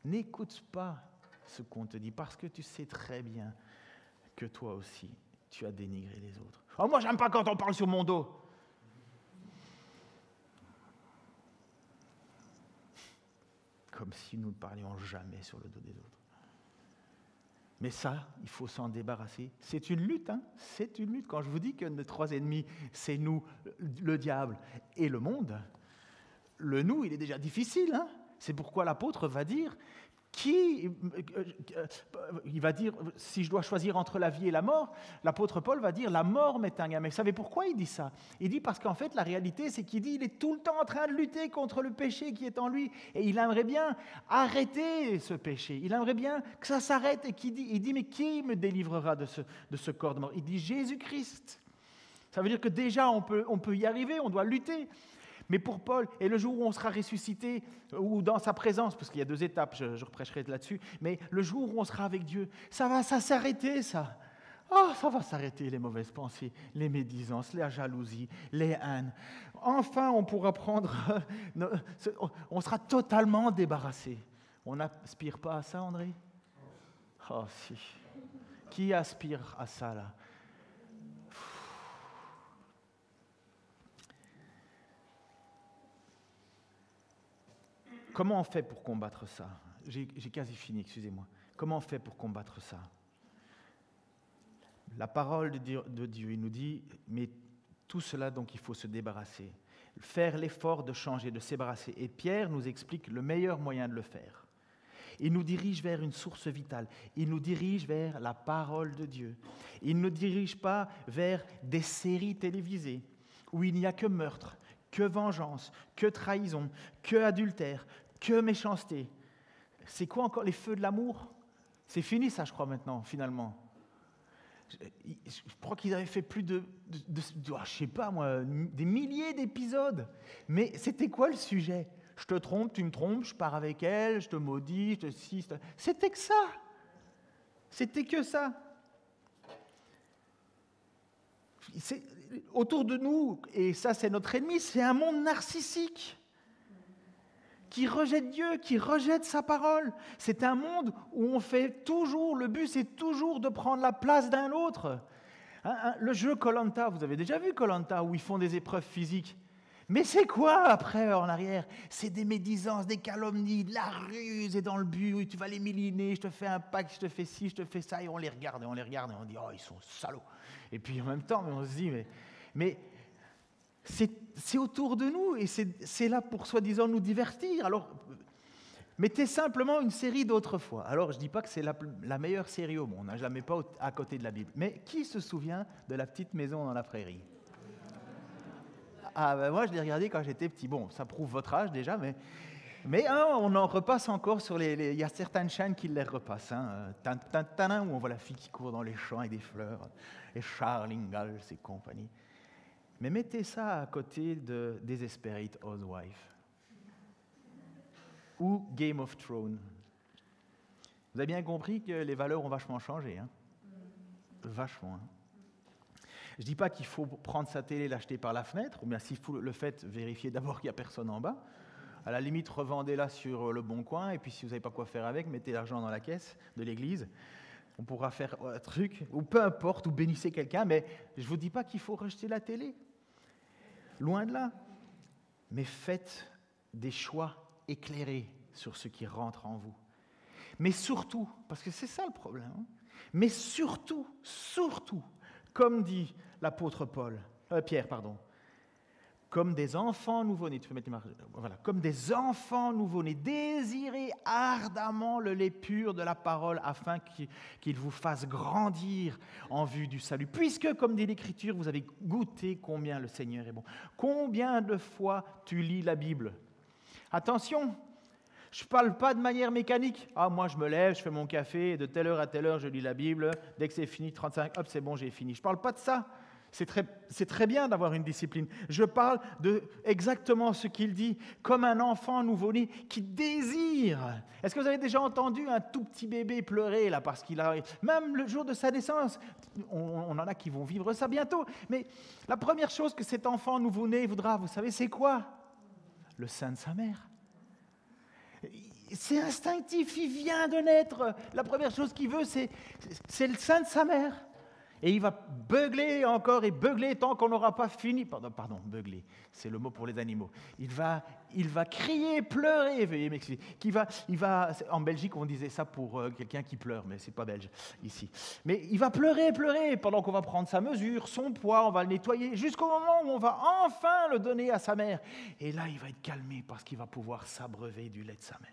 N'écoute pas ce qu'on te dit, parce que tu sais très bien que toi aussi, tu as dénigré les autres. « Oh, moi, j'aime pas quand on parle sur mon dos !» Comme si nous ne parlions jamais sur le dos des autres. Mais ça, il faut s'en débarrasser. C'est une lutte, c'est une lutte. Quand je vous dis que nos trois ennemis, c'est nous, le diable et le monde, le nous, il est déjà difficile. C'est pourquoi l'apôtre va dire, il va dire, si je dois choisir entre la vie et la mort, l'apôtre Paul va dire, la mort m'est un gain. Mais vous savez pourquoi il dit ça ? Il dit parce qu'en fait, la réalité, c'est qu'il dit, il est tout le temps en train de lutter contre le péché qui est en lui. Et il aimerait bien arrêter ce péché. Il aimerait bien que ça s'arrête. Et il dit, mais qui me délivrera de ce corps de mort ? Il dit, Jésus-Christ. Ça veut dire que déjà, on peut y arriver, on doit lutter. Mais pour Paul, et le jour où on sera ressuscité, ou dans sa présence, parce qu'il y a 2 étapes, je reprêcherai là-dessus, mais le jour où on sera avec Dieu, ça va s'arrêter, ça. Oh, ça va s'arrêter, les mauvaises pensées, les médisances, la jalousie, les haines. Enfin, on pourra on sera totalement débarrassé. On n'aspire pas à ça, André ? Oh, si. Qui aspire à ça, là ? Comment on fait pour combattre ça ? J'ai quasi fini, excusez-moi. Comment on fait pour combattre ça ? La parole de Dieu, il nous dit, mais tout cela, donc, il faut se débarrasser. Faire l'effort de changer, de se débarrasser. Et Pierre nous explique le meilleur moyen de le faire. Il nous dirige vers une source vitale. Il nous dirige vers la parole de Dieu. Il ne nous dirige pas vers des séries télévisées où il n'y a que meurtre, que vengeance, que trahison, que adultère, que méchanceté. C'est quoi encore les feux de l'amour ? C'est fini ça, je crois, maintenant, finalement. Je crois qu'ils avaient fait plus de je sais pas moi, des milliers d'épisodes. Mais c'était quoi le sujet ? Je te trompe, tu me trompes, je pars avec elle, je te maudis, je te si. C'était que ça. C'était que ça. C'est, autour de nous, et ça c'est notre ennemi, c'est un monde narcissique qui rejette Dieu, qui rejette sa parole. C'est un monde où on fait toujours, le but c'est toujours de prendre la place d'un autre. Le jeu Koh-Lanta, vous avez déjà vu Koh-Lanta où ils font des épreuves physiques. Mais c'est quoi après, en arrière ? C'est des médisances, des calomnies, de la ruse et dans le but où tu vas les méliner, je te fais un pacte, je te fais ci, je te fais ça, et on les regarde et on dit, oh ils sont salauds. Et puis en même temps, on se dit, mais c'est autour de nous et c'est là pour soi-disant nous divertir. Alors, mettez simplement une série d'autrefois. Alors, je ne dis pas que c'est la meilleure série au monde, je ne la mets pas à côté de la Bible. Mais qui se souvient de La Petite Maison dans la Prairie ? Ah ben moi, je l'ai regardé quand j'étais petit. Bon, ça prouve votre âge déjà, mais Mais on en repasse encore sur il y a certaines chaînes qui les repassent. Où on voit la fille qui court dans les champs avec des fleurs, et Charles Ingalls et compagnie. Mais mettez ça à côté de Desperate Housewives ou Game of Thrones. Vous avez bien compris que les valeurs ont vachement changé. Vachement. Je ne dis pas qu'il faut prendre sa télé et l'acheter par la fenêtre, ou bien s'il faut le fait, vérifier d'abord qu'il n'y a personne en bas. À la limite, revendez-la sur le bon coin, et puis si vous ne savez pas quoi faire avec, mettez l'argent dans la caisse de l'église. On pourra faire un truc, ou peu importe, ou bénissez quelqu'un, mais je ne vous dis pas qu'il faut rejeter la télé. Loin de là. Mais faites des choix éclairés sur ce qui rentre en vous. Mais surtout, parce que c'est ça le problème, mais surtout, comme dit l'apôtre Pierre, comme des enfants nouveau-nés, comme des enfants nouveau-nés, désirez ardemment le lait pur de la parole afin qu'il vous fasse grandir en vue du salut. Puisque, comme dit l'Écriture, vous avez goûté combien le Seigneur est bon. Combien de fois tu lis la Bible? Attention, je ne parle pas de manière mécanique. Moi je me lève, je fais mon café, et de telle heure à telle heure je lis la Bible, dès que c'est fini, 35, hop c'est bon, j'ai fini. Je ne parle pas de ça. C'est très bien d'avoir une discipline. Je parle de exactement ce qu'il dit, comme un enfant nouveau-né qui désire. Est-ce que vous avez déjà entendu un tout petit bébé pleurer là parce qu'il a, même le jour de sa naissance, on en a qui vont vivre ça bientôt, mais la première chose que cet enfant nouveau-né voudra, vous savez, c'est quoi? Le sein de sa mère. C'est instinctif, il vient de naître. La première chose qu'il veut, c'est le sein de sa mère. Et il va beugler encore et beugler tant qu'on n'aura pas fini. Pardon, beugler, c'est le mot pour les animaux. Il va crier, pleurer, veuillez m'excuser. En Belgique, on disait ça pour quelqu'un qui pleure, mais c'est pas belge ici. Mais il va pleurer pendant qu'on va prendre sa mesure, son poids, on va le nettoyer, jusqu'au moment où on va enfin le donner à sa mère. Et là, il va être calmé parce qu'il va pouvoir s'abreuver du lait de sa mère.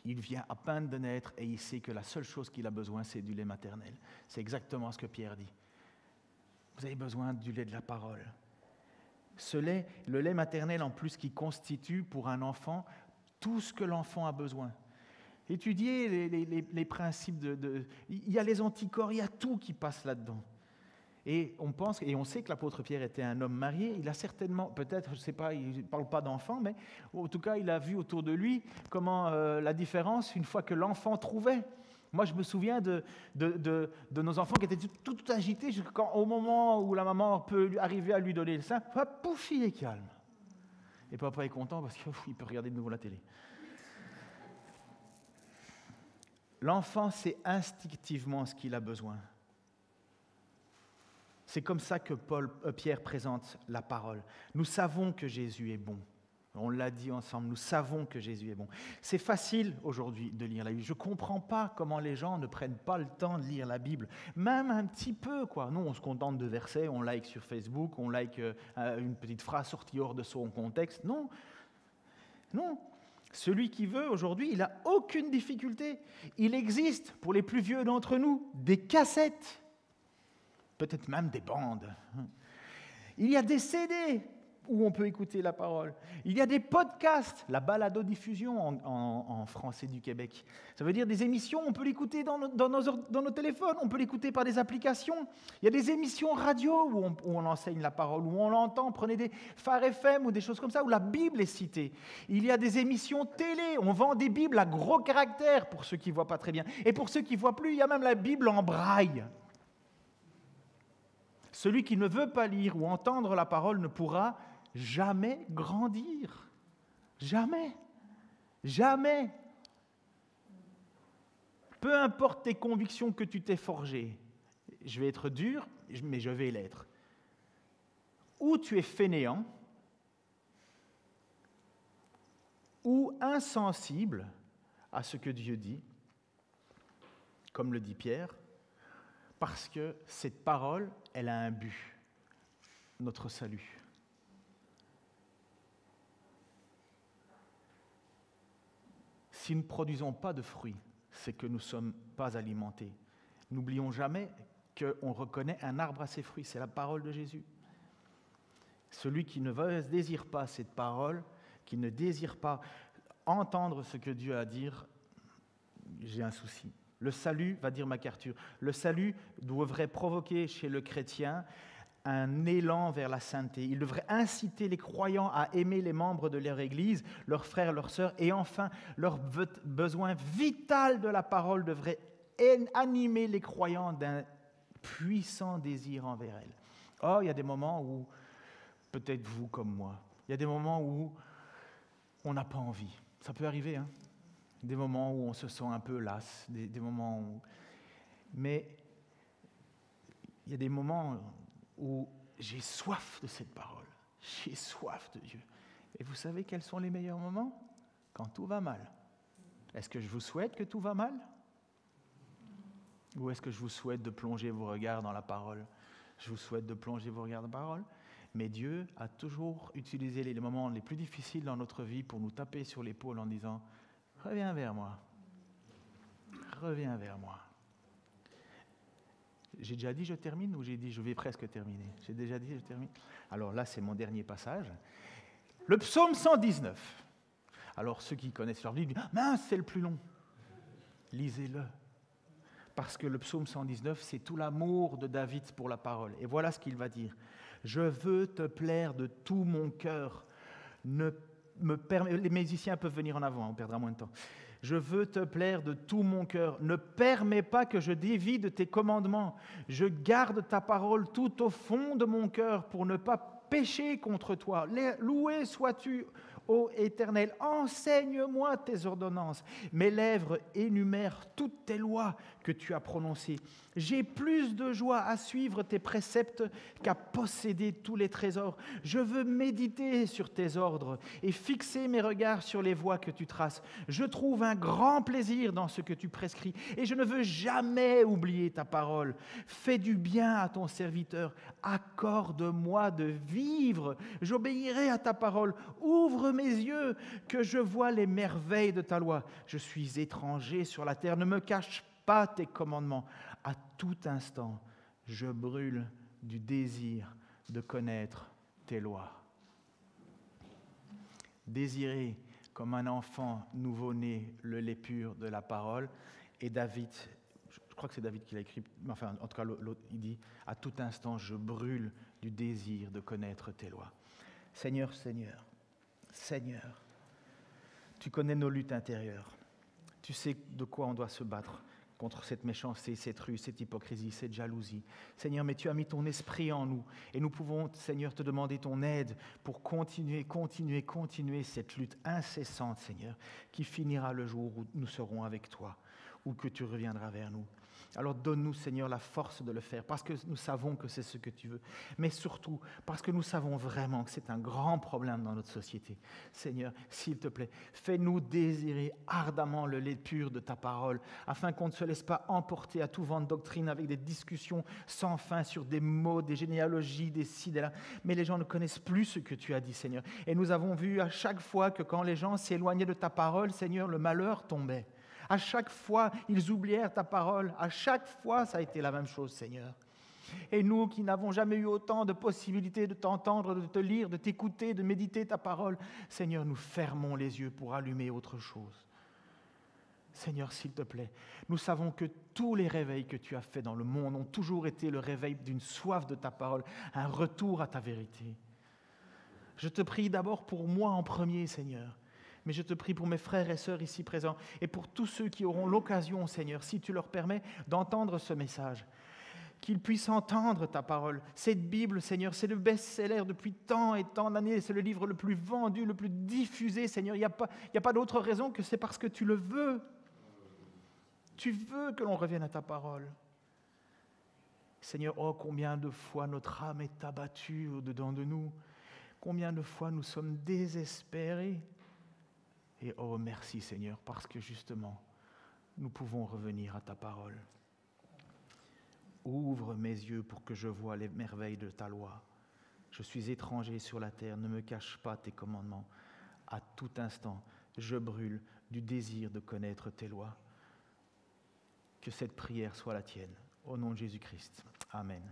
Il vient à peine de naître et il sait que la seule chose qu'il a besoin, c'est du lait maternel. C'est exactement ce que Pierre dit. Vous avez besoin du lait de la parole. Ce lait, le lait maternel en plus, qui constitue pour un enfant tout ce que l'enfant a besoin. Étudiez les principes il y a les anticorps, il y a tout qui passe là-dedans. Et on sait que l'apôtre Pierre était un homme marié. Il a certainement, peut-être, je ne sais pas, il ne parle pas d'enfant, mais en tout cas, il a vu autour de lui comment la différence, une fois que l'enfant trouvait. Moi, je me souviens de nos enfants qui étaient tout agités au moment où la maman peut arriver à lui donner le sein. Pouf, il est calme. Et papa est content parce qu'il peut regarder de nouveau la télé. L'enfant sait instinctivement ce qu'il a besoin. C'est comme ça que Pierre présente la parole. Nous savons que Jésus est bon. On l'a dit ensemble, nous savons que Jésus est bon. C'est facile aujourd'hui de lire la Bible. Je ne comprends pas comment les gens ne prennent pas le temps de lire la Bible. Même un petit peu, quoi. Nous, on se contente de versets, on like sur Facebook, on like une petite phrase sortie hors de son contexte. Non. Celui qui veut aujourd'hui, il n'a aucune difficulté. Il existe, pour les plus vieux d'entre nous, des cassettes. Peut-être même des bandes. Il y a des CD où on peut écouter la parole. Il y a des podcasts, la balado-diffusion en français du Québec. Ça veut dire des émissions, on peut l'écouter dans nos téléphones, on peut l'écouter par des applications. Il y a des émissions radio où on enseigne la parole, où on l'entend, prenez des Phare FM ou des choses comme ça, où la Bible est citée. Il y a des émissions télé, on vend des Bibles à gros caractères pour ceux qui ne voient pas très bien. Et pour ceux qui ne voient plus, il y a même la Bible en braille. Celui qui ne veut pas lire ou entendre la parole ne pourra jamais grandir. Jamais. Jamais. Peu importe tes convictions que tu t'es forgées, je vais être dur, mais je vais l'être. Ou tu es fainéant, ou insensible à ce que Dieu dit, comme le dit Pierre, parce que cette parole, elle a un but, notre salut. Si nous ne produisons pas de fruits, c'est que nous ne sommes pas alimentés. N'oublions jamais qu'on reconnaît un arbre à ses fruits, c'est la parole de Jésus. Celui qui ne désire pas cette parole qui ne désirent pas entendre ce que Dieu a à dire, j'ai un souci. Le salut, va dire MacArthur, le salut devrait provoquer chez le chrétien un élan vers la sainteté. Il devrait inciter les croyants à aimer les membres de leur Église, leurs frères, leurs sœurs, et enfin, leur besoin vital de la parole devrait animer les croyants d'un puissant désir envers elle. Or, il y a des moments où, peut-être vous comme moi, il y a des moments où on n'a pas envie. Ça peut arriver, hein? Des moments où on se sent un peu las, des moments où... Mais il y a des moments où j'ai soif de cette parole, j'ai soif de Dieu. Et vous savez quels sont les meilleurs moments? Quand tout va mal. Est-ce que je vous souhaite que tout va mal? Ou est-ce que je vous souhaite de plonger vos regards dans la parole? Je vous souhaite de plonger vos regards dans la parole. Mais Dieu a toujours utilisé les moments les plus difficiles dans notre vie pour nous taper sur l'épaule en disant « Reviens vers moi. Reviens vers moi. » J'ai déjà dit je termine ou j'ai dit je vais presque terminer? J'ai déjà dit je termine. Alors là, c'est mon dernier passage. Le psaume 119. Alors ceux qui connaissent leur Bible disent « Mince, c'est le plus long. » Lisez-le. Parce que le psaume 119, c'est tout l'amour de David pour la parole. Et voilà ce qu'il va dire. « Je veux te plaire de tout mon cœur. Les musiciens peuvent venir en avant, on perdra moins de temps. Je veux te plaire de tout mon cœur. Ne permets pas que je dévie de tes commandements. Je garde ta parole tout au fond de mon cœur pour ne pas pécher contre toi. Loué sois-tu, ô Éternel. Enseigne-moi tes ordonnances. Mes lèvres énumèrent toutes tes lois que tu as prononcées. J'ai plus de joie à suivre tes préceptes qu'à posséder tous les trésors. Je veux méditer sur tes ordres et fixer mes regards sur les voies que tu traces. Je trouve un grand plaisir dans ce que tu prescris et je ne veux jamais oublier ta parole. Fais du bien à ton serviteur. Accorde-moi de vivre. J'obéirai à ta parole. Ouvre mes yeux que je vois les merveilles de ta loi. Je suis étranger sur la terre. Ne me cache pas tes commandements. À tout instant, je brûle du désir de connaître tes lois. Désirer comme un enfant nouveau-né le lait pur de la parole. Et David, je crois que c'est David qui l'a écrit, enfin en tout cas l'autre, il dit « À tout instant, je brûle du désir de connaître tes lois. » Seigneur, Seigneur, Seigneur, tu connais nos luttes intérieures. Tu sais de quoi on doit se battre contre cette méchanceté, cette ruse, cette hypocrisie, cette jalousie. Seigneur, mais tu as mis ton esprit en nous et nous pouvons, Seigneur, te demander ton aide pour continuer cette lutte incessante, Seigneur, qui finira le jour où nous serons avec toi, ou que tu reviendras vers nous. Alors donne-nous, Seigneur, la force de le faire, parce que nous savons que c'est ce que tu veux, mais surtout parce que nous savons vraiment que c'est un grand problème dans notre société. Seigneur, s'il te plaît, fais-nous désirer ardemment le lait pur de ta parole, afin qu'on ne se laisse pas emporter à tout vent de doctrine avec des discussions sans fin sur des mots, des généalogies, des ci, des là. Mais les gens ne connaissent plus ce que tu as dit, Seigneur. Et nous avons vu à chaque fois que quand les gens s'éloignaient de ta parole, Seigneur, le malheur tombait. À chaque fois, ils oublièrent ta parole. À chaque fois, ça a été la même chose, Seigneur. Et nous qui n'avons jamais eu autant de possibilités de t'entendre, de te lire, de t'écouter, de méditer ta parole, Seigneur, nous fermons les yeux pour allumer autre chose. Seigneur, s'il te plaît, nous savons que tous les réveils que tu as faits dans le monde ont toujours été le réveil d'une soif de ta parole, un retour à ta vérité. Je te prie d'abord pour moi en premier, Seigneur. Mais je te prie pour mes frères et sœurs ici présents et pour tous ceux qui auront l'occasion, Seigneur, si tu leur permets d'entendre ce message, qu'ils puissent entendre ta parole. Cette Bible, Seigneur, c'est le best-seller depuis tant et tant d'années, c'est le livre le plus vendu, le plus diffusé, Seigneur. Il n'y a pas d'autre raison que c'est parce que tu le veux. Tu veux que l'on revienne à ta parole. Seigneur, oh, combien de fois notre âme est abattue au-dedans de nous. Combien de fois nous sommes désespérés. Et oh, merci Seigneur, parce que justement, nous pouvons revenir à ta parole. Ouvre mes yeux pour que je voie les merveilles de ta loi. Je suis étranger sur la terre, ne me cache pas tes commandements. À tout instant, je brûle du désir de connaître tes lois. Que cette prière soit la tienne. Au nom de Jésus-Christ. Amen.